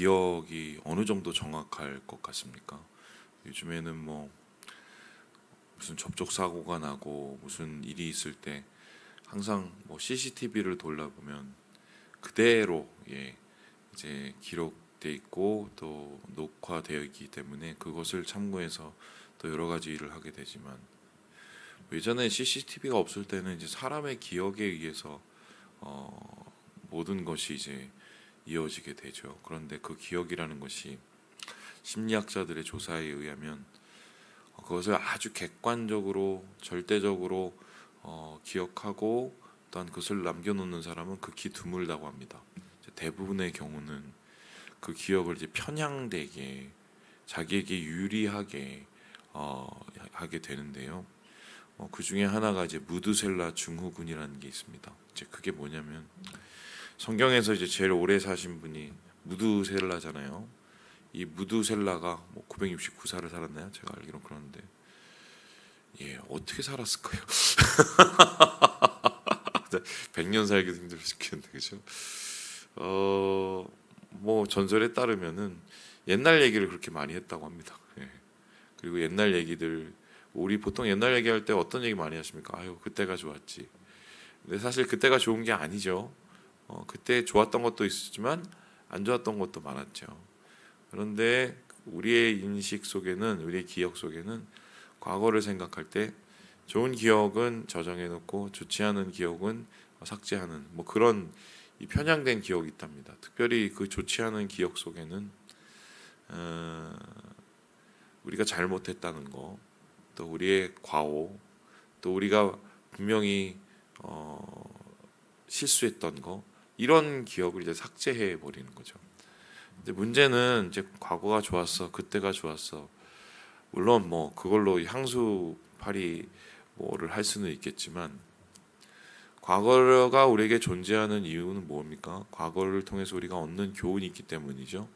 기억이 어느 정도 정확할 것 같습니까? 요즘에는 뭐 무슨 접촉 사고가 나고 무슨 일이 있을 때 항상 뭐 CCTV를 돌려보면 그대로 이제 기록돼 있고 또 녹화되어 있기 때문에 그것을 참고해서 또 여러 가지 일을 하게 되지만, 예전에 CCTV가 없을 때는 이제 사람의 기억에 의해서 모든 것이 이제 이어지게 되죠. 그런데 그 기억이라는 것이 심리학자들의 조사에 의하면 그것을 아주 객관적으로 절대적으로 기억하고 또한 그것을 남겨놓는 사람은 극히 드물다고 합니다. 대부분의 경우는 그 기억을 이제 편향되게 자기에게 유리하게 하게 되는데요. 그 중에 하나가 이제 무드셀라 증후군이라는 게 있습니다. 이제 그게 뭐냐면, 성경에서 이제 제일 오래 사신 분이 무드셀라잖아요. 이 무드셀라가 뭐 969살을 살았나요? 제가 알기로 그러는데, 어떻게 살았을까요? 100년 살기도 힘들어 죽겠는데, 그죠? 뭐 전설에 따르면은 옛날 얘기를 그렇게 많이 했다고 합니다. 그리고 옛날 얘기들, 우리 보통 옛날 얘기할 때 어떤 얘기 많이 하십니까? 아유, 그때가 좋았지. 근데 사실 그때가 좋은 게 아니죠. 그때 좋았던 것도 있었지만 안 좋았던 것도 많았죠. 그런데 우리의 인식 속에는, 우리의 기억 속에는 과거를 생각할 때 좋은 기억은 저장해 놓고 좋지 않은 기억은 삭제하는 뭐 그런 이 편향된 기억이 있답니다. 특별히 그 좋지 않은 기억 속에는 우리가 잘못했다는 거, 또 우리의 과오, 또 우리가 분명히 실수했던 거, 이런 기억을 이제 삭제해 버리는 거죠. 근데 문제는 이제 과거가 좋았어, 그때가 좋았어. 물론 뭐 그걸로 향수파리 뭐를 할 수는 있겠지만, 과거가 우리에게 존재하는 이유는 뭡니까? 과거를 통해서 우리가 얻는 교훈이 있기 때문이죠.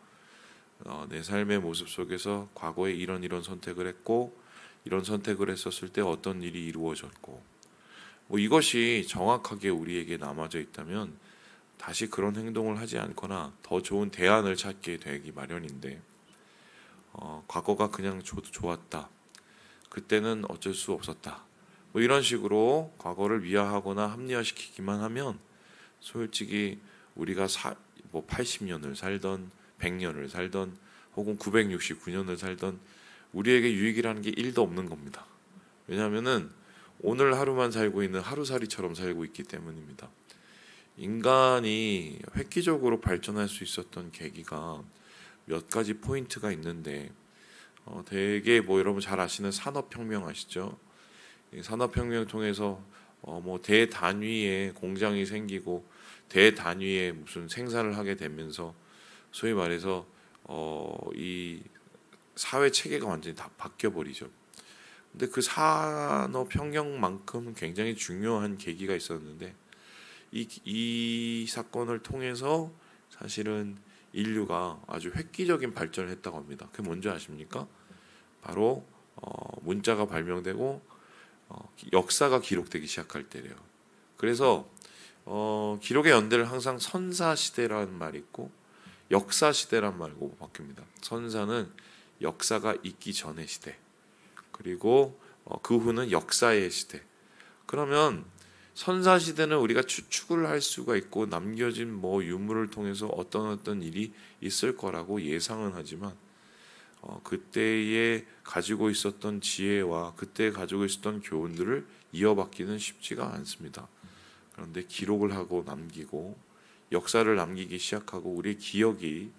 내 삶의 모습 속에서 과거에 이런 선택을 했고, 이런 선택을 했었을 때 어떤 일이 이루어졌고, 뭐 이것이 정확하게 우리에게 남아져 있다면 다시 그런 행동을 하지 않거나 더 좋은 대안을 찾게 되기 마련인데, 과거가 그냥 좋았다, 그때는 어쩔 수 없었다, 뭐 이런 식으로 과거를 위화하거나 합리화시키기만 하면 솔직히 우리가 뭐 80년을 살던 100년을 살던 혹은 969년을 살던 우리에게 유익이라는 게 1도 없는 겁니다. 왜냐하면은 오늘 하루만 살고 있는 하루살이처럼 살고 있기 때문입니다. 인간이 획기적으로 발전할 수 있었던 계기가 몇 가지 포인트가 있는데, 되게 뭐 여러분 잘 아시는 산업혁명 아시죠? 산업혁명 통해서 뭐 대단위의 공장이 생기고 대단위의 무슨 생산을 하게 되면서 소위 말해서 이 사회 체계가 완전히 다 바뀌어 버리죠. 근데 그 산업혁명만큼 굉장히 중요한 계기가 있었는데, 이 사건을 통해서 사실은 인류가 아주 획기적인 발전을 했다고 합니다. 그게 뭔지 아십니까? 바로 문자가 발명되고 역사가 기록되기 시작할 때래요. 그래서 기록의 연대를 항상 선사 시대라는 말이 있고 역사 시대란 말로 바뀝니다. 선사는 역사가 있기 전의 시대, 그리고 그 후는 역사의 시대. 그러면 선사 시대는 우리가 추측을 할 수가 있고 남겨진 뭐 유물을 통해서 어떤 일이 있을 거라고 예상은 하지만, 그때에 가지고 있었던 지혜와 그때 가지고 있었던 교훈들을 이어받기는 쉽지가 않습니다. 그런데 기록을 하고 남기고 역사를 남기기 시작하고 우리의 기억이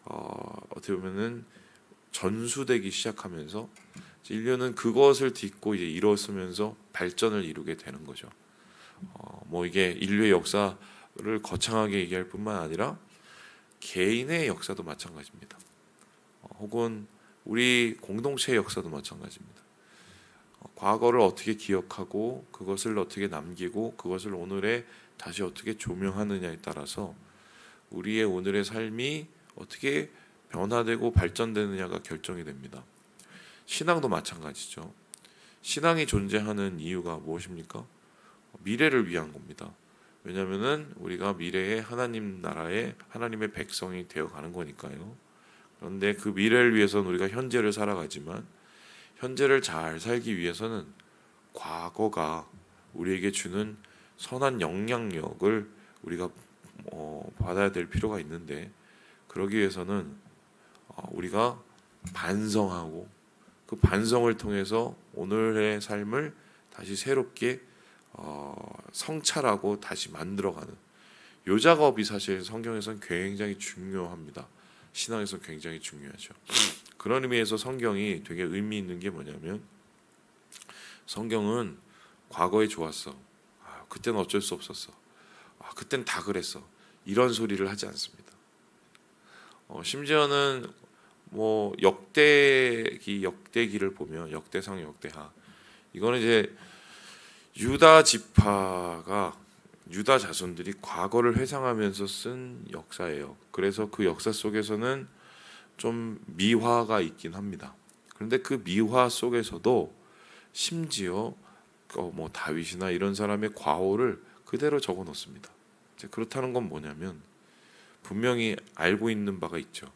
어떻게 보면은 전수되기 시작하면서 인류는 그것을 딛고 이제 일어서면서 발전을 이루게 되는 거죠. 뭐 이게 인류의 역사를 거창하게 얘기할 뿐만 아니라 개인의 역사도 마찬가지입니다. 혹은 우리 공동체의 역사도 마찬가지입니다. 과거를 어떻게 기억하고 그것을 어떻게 남기고 그것을 오늘에 다시 어떻게 조명하느냐에 따라서 우리의 오늘의 삶이 어떻게 변화되고 발전되느냐가 결정이 됩니다. 신앙도 마찬가지죠. 신앙이 존재하는 이유가 무엇입니까? 미래를 위한 겁니다. 왜냐하면은 우리가 미래에 하나님 나라의 하나님의 백성이 되어 가는 거니까요. 그런데 그 미래를 위해서는 우리가 현재를 살아가지만 현재를 잘 살기 위해서는 과거가 우리에게 주는 선한 영향력을 우리가 받아야 될 필요가 있는데, 그러기 위해서는 우리가 반성하고 그 반성을 통해서 오늘의 삶을 다시 새롭게 성찰하고 다시 만들어가는 요 작업이 사실 성경에서는 굉장히 중요합니다. 신앙에서 굉장히 중요하죠. 그런 의미에서 성경이 되게 의미 있는 게 뭐냐면, 성경은 과거에 좋았어, 그때는 어쩔 수 없었어, 그때는 다 그랬어, 이런 소리를 하지 않습니다. 심지어는 뭐 역대기를 보면 역대상 역대하, 이거는 이제 유다 지파가 유다 자손들이 과거를 회상하면서 쓴 역사예요. 그래서 그 역사 속에서는 좀 미화가 있긴 합니다. 그런데 그 미화 속에서도 심지어 뭐 다윗이나 이런 사람의 과오를 그대로 적어 놓습니다. 그렇다는 건 뭐냐면 분명히 알고 있는 바가 있죠.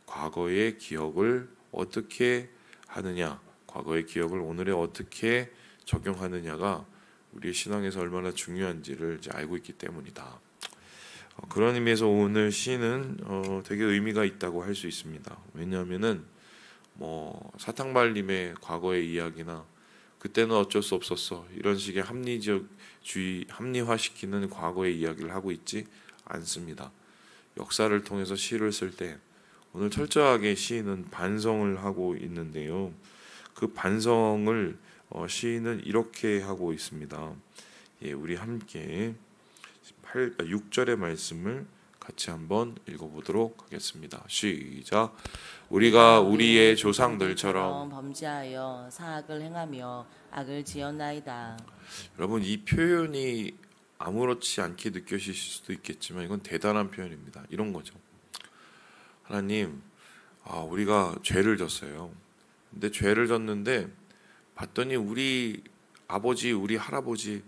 과거의 기억을 어떻게 하느냐, 과거의 기억을 오늘에 어떻게 적용하느냐가 우리의 신앙에서 얼마나 중요한지를 이제 알고 있기 때문이다. 그런 의미에서 오늘 시는 되게 의미가 있다고 할 수 있습니다. 왜냐하면은 뭐 사탕발림의 과거의 이야기나 그때는 어쩔 수 없었어 이런 식의 합리적주의 합리화시키는 과거의 이야기를 하고 있지 않습니다. 역사를 통해서 시를 쓸 때 오늘 철저하게 시인은 반성을 하고 있는데요. 그 반성을 시인은 이렇게 하고 있습니다. 우리 함께 6절의 말씀을 같이 한번 읽어보도록 하겠습니다. 시작. 우리가 우리의 조상들처럼 범죄하여 사악을 행하며 악을 지었나이다. 여러분, 이 표현이 아무렇지 않게 느껴지실 수도 있겠지만 이건 대단한 표현입니다. 이런 거죠. 하나님, 우리가 죄를 졌어요. 근데 죄를 졌는데 봤더니 우리 아버지, 우리 할아버지의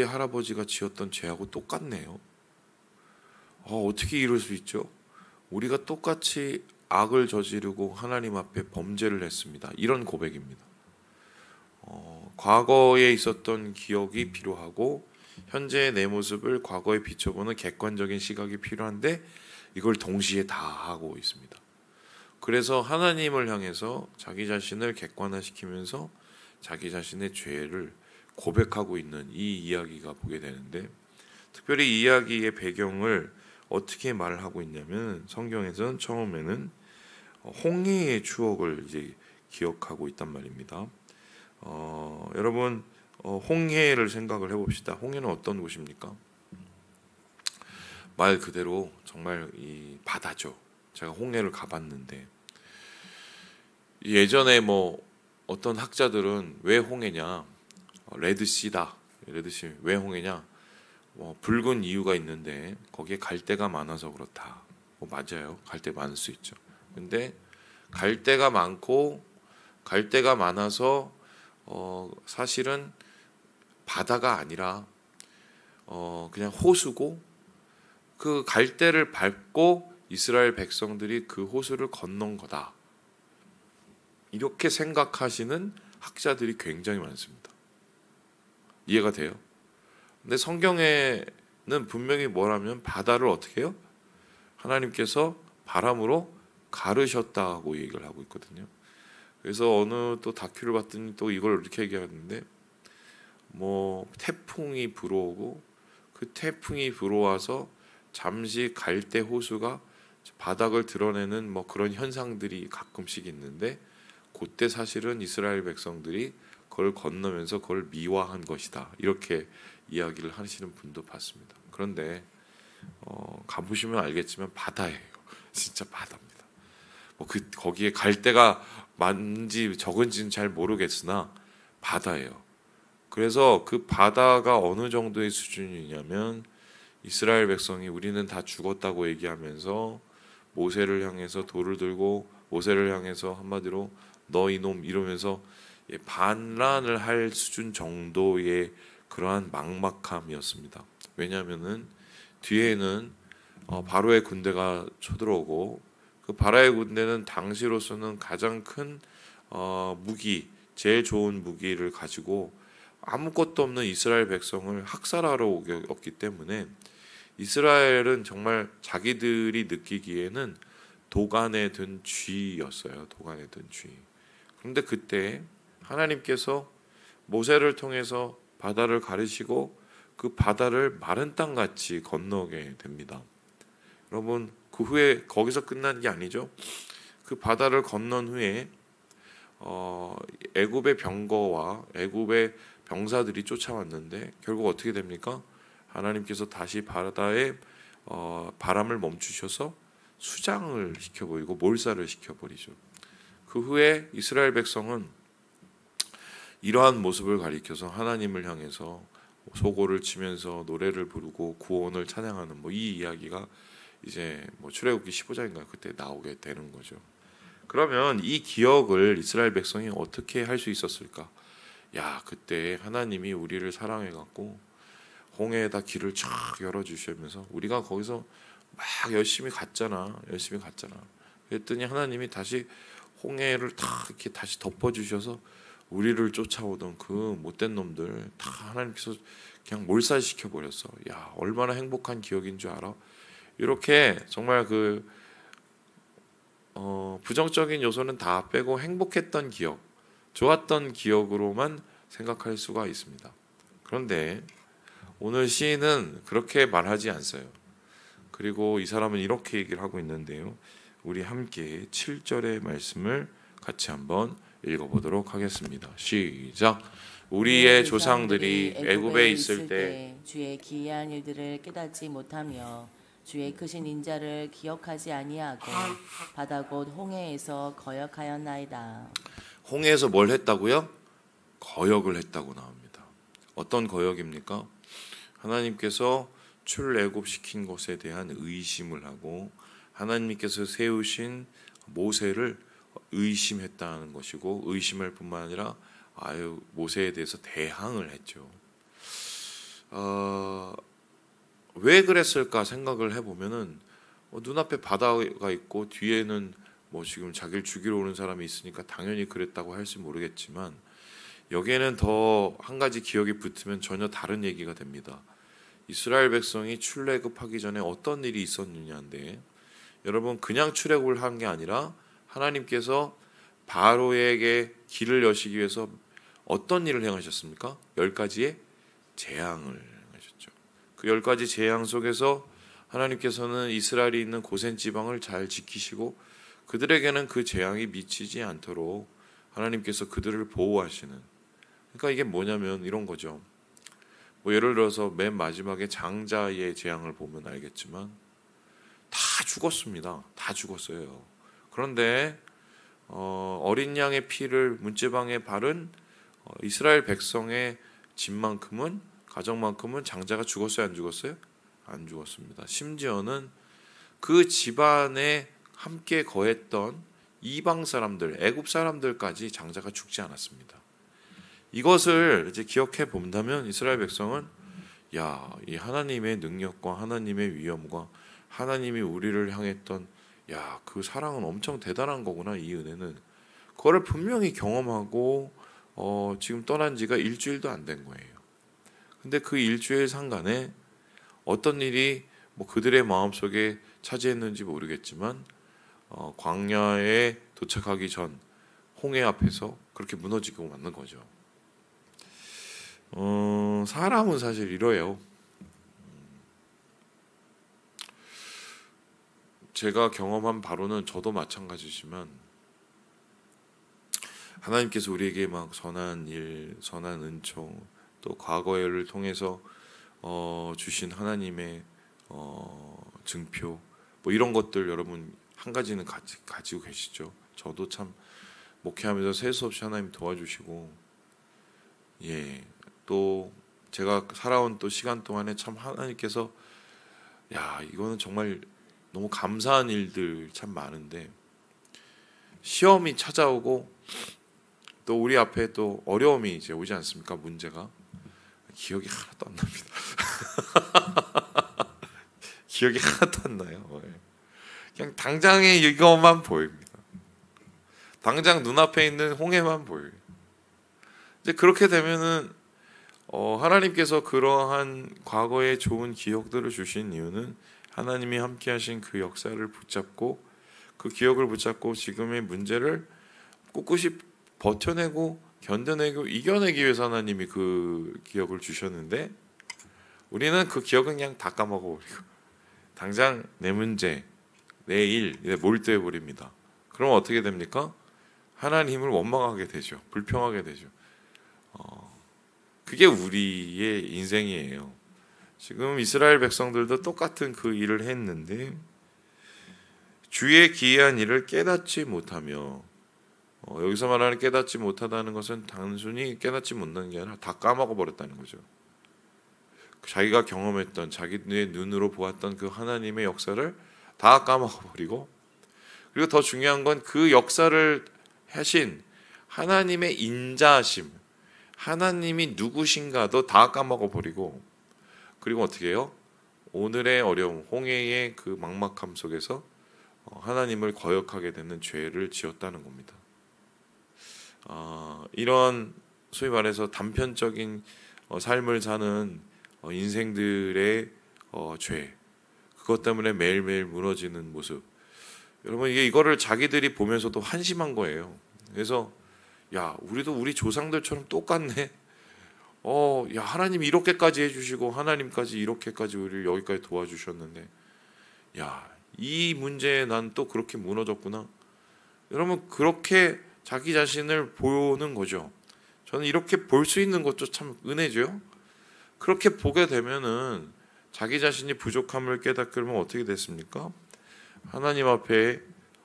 할아버지가 지었던 죄하고 똑같네요. 어떻게 이럴 수 있죠? 우리가 똑같이 악을 저지르고 하나님 앞에 범죄를 했습니다. 이런 고백입니다. 과거에 있었던 기억이 필요하고 현재의 내 모습을 과거에 비춰보는 객관적인 시각이 필요한데 이걸 동시에 다 하고 있습니다. 그래서 하나님을 향해서 자기 자신을 객관화시키면서 자기 자신의 죄를 고백하고 있는 이 이야기가 보게 되는데, 특별히 이 이야기의 배경을 어떻게 말을 하고 있냐면 성경에서는 처음에는 홍해의 추억을 이제 기억하고 있단 말입니다. 여러분, 홍해를 생각을 해봅시다. 홍해는 어떤 곳입니까? 말 그대로 정말 이 바다죠. 제가 홍해를 가봤는데 예전에 뭐 어떤 학자들은 왜 홍해냐, 레드시다, 레드시 왜 홍해냐, 붉은 이유가 있는데 거기에 갈대가 많아서 그렇다. 맞아요, 갈대 많을 수 있죠. 근데 갈대가 많아서 사실은 바다가 아니라 그냥 호수고, 그 갈대를 밟고 이스라엘 백성들이 그 호수를 건넌 거다. 이렇게 생각하시는 학자들이 굉장히 많습니다. 이해가 돼요? 근데 성경에는 분명히 뭐라면 바다를 어떻게 해요? 하나님께서 바람으로 가르셨다고 얘기를 하고 있거든요. 그래서 어느 또 다큐를 봤더니 또 이걸 이렇게 얘기하는데, 뭐 태풍이 불어오고 그 태풍이 불어와서 잠시 갈대 호수가 바닥을 드러내는 뭐 그런 현상들이 가끔씩 있는데, 그때 사실은 이스라엘 백성들이 그걸 건너면서 그걸 미화한 것이다, 이렇게 이야기를 하시는 분도 봤습니다. 그런데 가보시면 알겠지만 바다예요. 진짜 바다입니다. 거기에 갈대가 많은지 적은지는 잘 모르겠으나 바다예요. 그래서 그 바다가 어느 정도의 수준이냐면 이스라엘 백성이 우리는 다 죽었다고 얘기하면서 모세를 향해서 돌을 들고 모세를 향해서 한마디로 너 이놈 이러면서 반란을 할 수준 정도의 그러한 막막함이었습니다. 왜냐하면은 뒤에는 바로의 군대가 쳐들어오고 그 바로의 군대는 당시로서는 가장 큰 무기, 제일 좋은 무기를 가지고 아무것도 없는 이스라엘 백성을 학살하러 오기 때문에 이스라엘은 정말 자기들이 느끼기에는 도간에 든 쥐였어요. 도간에 든 쥐. 그런데 그때 하나님께서 모세를 통해서 바다를 가르시고 그 바다를 마른 땅같이 건너게 됩니다. 여러분, 그 후에 거기서 끝난 게 아니죠. 그 바다를 건넌 후에 애굽의 병거와 애굽의 병사들이 쫓아왔는데 결국 어떻게 됩니까? 하나님께서 다시 바다에 바람을 멈추셔서 수장을 시켜버리고 몰살을 시켜버리죠. 그 후에 이스라엘 백성은 이러한 모습을 가리켜서 하나님을 향해서 소고를 치면서 노래를 부르고 구원을 찬양하는 이 이야기가 이제 출애굽기 15장인가 그때 나오게 되는 거죠. 그러면 이 기억을 이스라엘 백성이 어떻게 할 수 있었을까? 야, 그때 하나님이 우리를 사랑해 갖고 홍해에다 길을 쫙 열어 주시면서 우리가 거기서 막 열심히 갔잖아. 그랬더니 하나님이 다시 홍해를 다 이렇게 다시 덮어 주셔서 우리를 쫓아오던 그 못된 놈들 다 하나님께서 그냥 몰살시켜 버렸어. 야, 얼마나 행복한 기억인 줄 알아? 이렇게 정말 부정적인 요소는 다 빼고 행복했던 기억, 좋았던 기억으로만 생각할 수가 있습니다. 그런데 오늘 시인은 그렇게 말하지 않어요. 그리고 이 사람은 이렇게 얘기를 하고 있는데요. 우리 함께 7절의 말씀을 같이 한번 읽어보도록 하겠습니다. 시작. 우리의 조상들이 애굽에 있을 때 주의 기이한 일들을 깨닫지 못하며 주의 크신 인자를 기억하지 아니하고 바다 곧 홍해에서 거역하였나이다. 홍해에서 뭘 했다고요? 거역을 했다고 나옵니다. 어떤 거역입니까? 하나님께서 출애굽시킨 것에 대한 의심을 하고 하나님께서 세우신 모세를 의심했다는 것이고 의심할 뿐만 아니라 모세에 대해서 대항을 했죠. 왜 그랬을까 생각을 해보면은 눈앞에 바다가 있고 뒤에는 지금 자기를 죽이러 오는 사람이 있으니까 당연히 그랬다고 할지 모르겠지만 여기에는 더 한 가지 기억이 붙으면 전혀 다른 얘기가 됩니다. 이스라엘 백성이 출애굽하기 전에 어떤 일이 있었느냐인데 여러분 그냥 출애굽을 한 게 아니라 하나님께서 바로에게 길을 여시기 위해서 어떤 일을 행하셨습니까? 10가지의 재앙을 행하셨죠. 그 10가지 재앙 속에서 하나님께서는 이스라엘이 있는 고센 지방을 잘 지키시고 그들에게는 그 재앙이 미치지 않도록 하나님께서 그들을 보호하시는. 그러니까 이게 뭐냐면 이런 거죠. 예를 들어서 맨 마지막에 장자의 재앙을 보면 알겠지만 다 죽었습니다. 다 죽었어요. 그런데 어린 양의 피를 문제방에 바른 이스라엘 백성의 집만큼은 가정만큼은 장자가 죽었어요? 안 죽었어요? 안 죽었습니다. 심지어는 그 집안에 함께 거했던 이방 사람들, 애굽 사람들까지 장자가 죽지 않았습니다. 이것을 이제 기억해 본다면 이스라엘 백성은 이 하나님의 능력과 하나님의 위엄과 하나님이 우리를 향했던 그 사랑은 엄청 대단한 거구나. 이 은혜는 그거를 분명히 경험하고 지금 떠난 지가 일주일도 안 된 거예요. 근데 그 일주일 상간에 어떤 일이 그들의 마음속에 차지했는지 모르겠지만 광야에 도착하기 전 홍해 앞에서 그렇게 무너지고 맞는 거죠. 사람은 사실 이래요. 제가 경험한 바로는 저도 마찬가지지만 하나님께서 우리에게 막 선한 일, 선한 은총 또 과거를 통해서 주신 하나님의 증표 이런 것들 여러분 한 가지는 가지고 계시죠. 저도 참 목회하면서 셀 수 없이 하나님 도와주시고 또 제가 살아온 또 시간 동안에 참 하나님께서 이거는 정말 너무 감사한 일들 참 많은데 시험이 찾아오고 또 우리 앞에 또 어려움이 이제 오지 않습니까? 문제가 기억이 하나도 안 납니다. 기억이 하나도 안 나요. 그냥 당장에 이것만 보입니다. 당장 눈앞에 있는 홍해만 보여요. 이제 그렇게 되면은 하나님께서 그러한 과거의 좋은 기억들을 주신 이유는 하나님이 함께하신 그 역사를 붙잡고 그 기억을 붙잡고 지금의 문제를 꿋꿋이 버텨내고 견뎌내고 이겨내기 위해서 하나님이 그 기억을 주셨는데 우리는 그 기억은 그냥 다 까먹어버리고 당장 내 문제, 내 일 몰두해 버립니다. 그럼 어떻게 됩니까? 하나님을 원망하게 되죠. 불평하게 되죠. 그게 우리의 인생이에요. 지금 이스라엘 백성들도 똑같은 그 일을 했는데 주의 기이한 일을 깨닫지 못하며 여기서 말하는 깨닫지 못하다는 것은 단순히 깨닫지 못하는 게 아니라 다 까먹어 버렸다는 거죠. 자기가 경험했던 자기의 눈으로 보았던 그 하나님의 역사를 다 까먹어 버리고 그리고 더 중요한 건 그 역사를 하신 하나님의 인자하심 하나님이 누구신가도 다 까먹어 버리고 그리고 어떻게 해요? 오늘의 어려움 홍해의 그 막막함 속에서 하나님을 거역하게 되는 죄를 지었다는 겁니다. 이런 소위 말해서 단편적인 삶을 사는 인생들의 죄 그것 때문에 매일매일 무너지는 모습 여러분 이거를 자기들이 보면서도 한심한 거예요. 그래서 야 우리도 우리 조상들처럼 똑같네. 야 하나님 이렇게까지 해주시고 하나님까지 이렇게까지 우리를 여기까지 도와주셨는데 야 이 문제에 난 또 그렇게 무너졌구나. 여러분 그렇게 자기 자신을 보는 거죠. 저는 이렇게 볼 수 있는 것도 참 은혜죠. 그렇게 보게 되면은 자기 자신이 부족함을 깨닫게 되면 어떻게 됐습니까? 하나님 앞에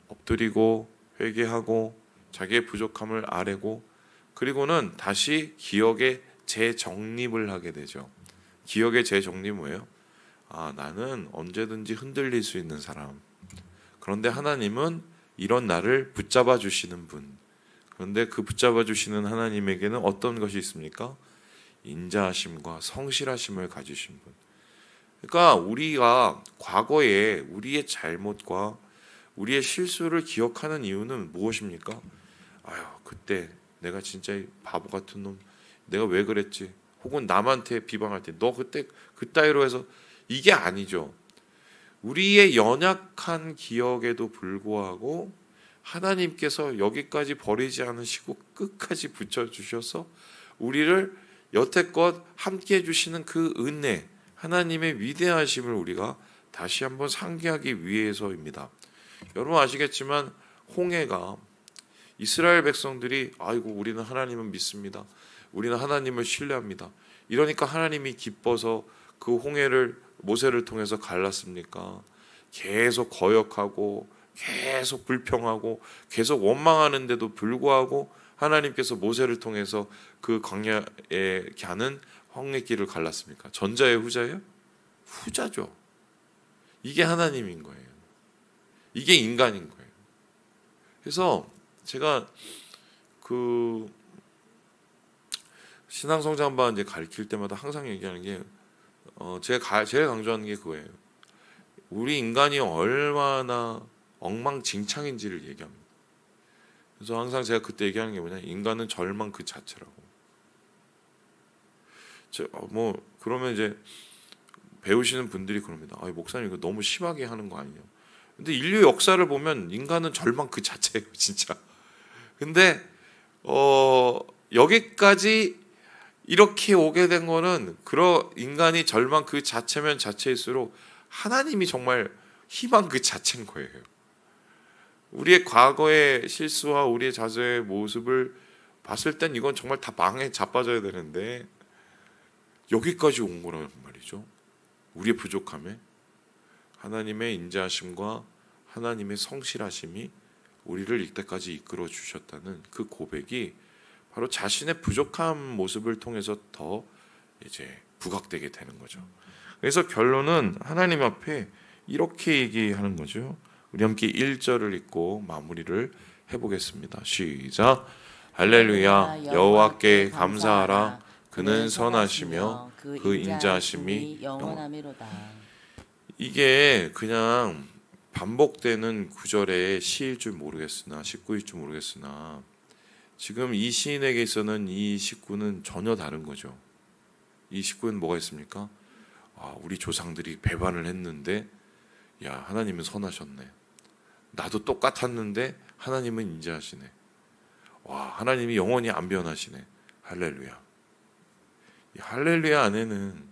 엎드리고 회개하고 자기의 부족함을 아뢰고 그리고는 다시 기억의 재정립을 하게 되죠. 기억의 재정립은 뭐예요? 나는 언제든지 흔들릴 수 있는 사람. 그런데 하나님은 이런 나를 붙잡아 주시는 분. 그런데 그 붙잡아 주시는 하나님에게는 어떤 것이 있습니까? 인자하심과 성실하심을 가지신 분. 그러니까 우리가 과거에 우리의 잘못과 우리의 실수를 기억하는 이유는 무엇입니까? 그때 내가 진짜 바보 같은 놈, 내가 왜 그랬지? 혹은 남한테 비방할 때 너 그때 그따위로 해서 이게 아니죠. 우리의 연약한 기억에도 불구하고 하나님께서 여기까지 버리지 않으시고 끝까지 붙여주셔서 우리를 여태껏 함께해 주시는 그 은혜 하나님의 위대하심을 우리가 다시 한번 상기하기 위해서입니다. 여러분 아시겠지만 홍해가 이스라엘 백성들이 아이고 우리는 하나님을 믿습니다. 우리는 하나님을 신뢰합니다. 이러니까 하나님이 기뻐서 그 홍해를 모세를 통해서 갈랐습니까? 계속 거역하고 계속 불평하고 계속 원망하는데도 불구하고 하나님께서 모세를 통해서 그 광야에 가는 홍해길을 갈랐습니까? 전자예요, 후자예요? 후자죠. 이게 하나님인 거예요. 이게 인간인 거예요. 그래서 제가 그 신앙성장반 이제 가르칠 때마다 항상 얘기하는 게 제가 제일 강조하는 게 그거예요. 우리 인간이 얼마나 엉망진창인지를 얘기합니다. 그래서 항상 제가 그때 얘기하는 게 뭐냐, 인간은 절망 그 자체라고. 그러면 이제 배우시는 분들이 그럽니다. 목사님 이거 너무 심하게 하는 거 아니에요? 근데 인류 역사를 보면 인간은 절망 그 자체예요, 진짜. 근데 여기까지 이렇게 오게 된 거는 그런 인간이 절망 그 자체면 자체일수록 하나님이 정말 희망 그 자체인 거예요. 우리의 과거의 실수와 우리의 자수의 모습을 봤을 땐 이건 정말 다 망에 자빠져야 되는데 여기까지 온 거란 말이죠. 우리의 부족함에 하나님의 인자하심과 하나님의 성실하심이 우리를 이때까지 이끌어 주셨다는 그 고백이 바로 자신의 부족한 모습을 통해서 더 이제 부각되게 되는 거죠. 그래서 결론은 하나님 앞에 이렇게 얘기하는 거죠. 우리 함께 1절을 읽고 마무리를 해보겠습니다. 시작. 할렐루야. 여호와께 감사하라. 그는 선하시며 그 인자하심이 영원하미로다. 이게 그냥 반복되는 구절의 시일 줄 모르겠으나 식구일 줄 모르겠으나 지금 이 시인에게 있어서는 이 식구는 전혀 다른 거죠. 이 식구는 뭐가 있습니까? 우리 조상들이 배반을 했는데 야 하나님은 선하셨네. 나도 똑같았는데 하나님은 인자하시네. 와 하나님이 영원히 안 변하시네. 할렐루야. 이 할렐루야 안에는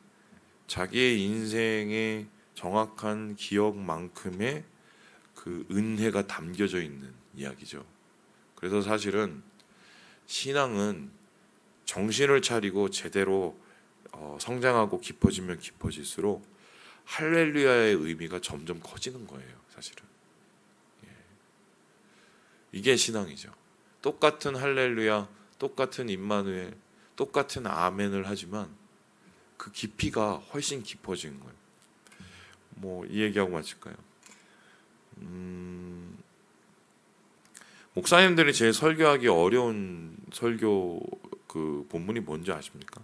자기의 인생의 정확한 기억만큼의 그 은혜가 담겨져 있는 이야기죠. 그래서 사실은 신앙은 정신을 차리고 제대로 성장하고 깊어지면 깊어질수록 할렐루야의 의미가 점점 커지는 거예요. 사실은 이게 신앙이죠. 똑같은 할렐루야, 똑같은 임마누엘, 똑같은 아멘을 하지만 그 깊이가 훨씬 깊어진 거예요. 뭐 이 얘기하고 마칠까요? 목사님들이 제일 설교하기 어려운 설교 그 본문이 뭔지 아십니까?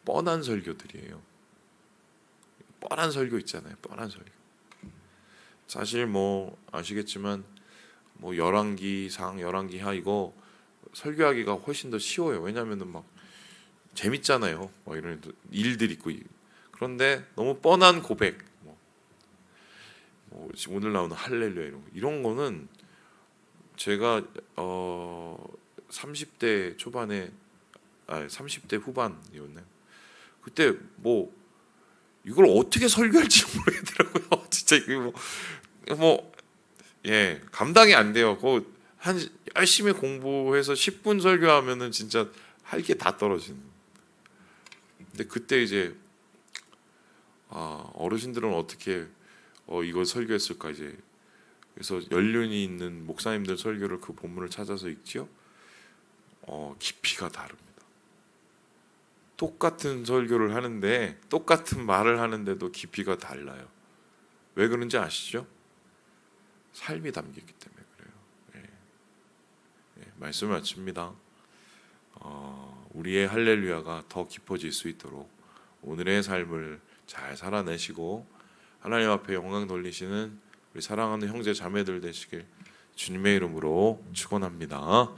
뻔한 설교들이에요. 뻔한 설교 있잖아요. 뻔한 설교. 사실 뭐 아시겠지만 뭐 열왕기상, 열왕기하 이거 설교하기가 훨씬 더 쉬워요. 왜냐하면은 막 재밌잖아요. 뭐 이런 일들 있고 그런데 너무 뻔한 고백, 뭐 지금 오늘 나오는 할렐루야 이런 거는 제가 30대 초반에 30대 후반이었네. 그때 뭐 이걸 어떻게 설교할지 모르겠더라고요. 진짜 이거 예 감당이 안 돼요. 한 열심히 공부해서 10분 설교하면은 진짜 할 게 다 떨어지는. 근데 그때 이제 어르신들은 어떻게 이걸 설교했을까 이제 그래서 연륜이 있는 목사님들 설교를 그 본문을 찾아서 읽지요. 깊이가 다릅니다. 똑같은 설교를 하는데 똑같은 말을 하는데도 깊이가 달라요. 왜 그런지 아시죠? 삶이 담겼기 때문에 그래요. 말씀을 마칩니다. 우리의 할렐루야가 더 깊어질 수 있도록 오늘의 삶을 잘 살아내시고 하나님 앞에 영광 돌리시는 우리 사랑하는 형제 자매들 되시길 주님의 이름으로 축원합니다.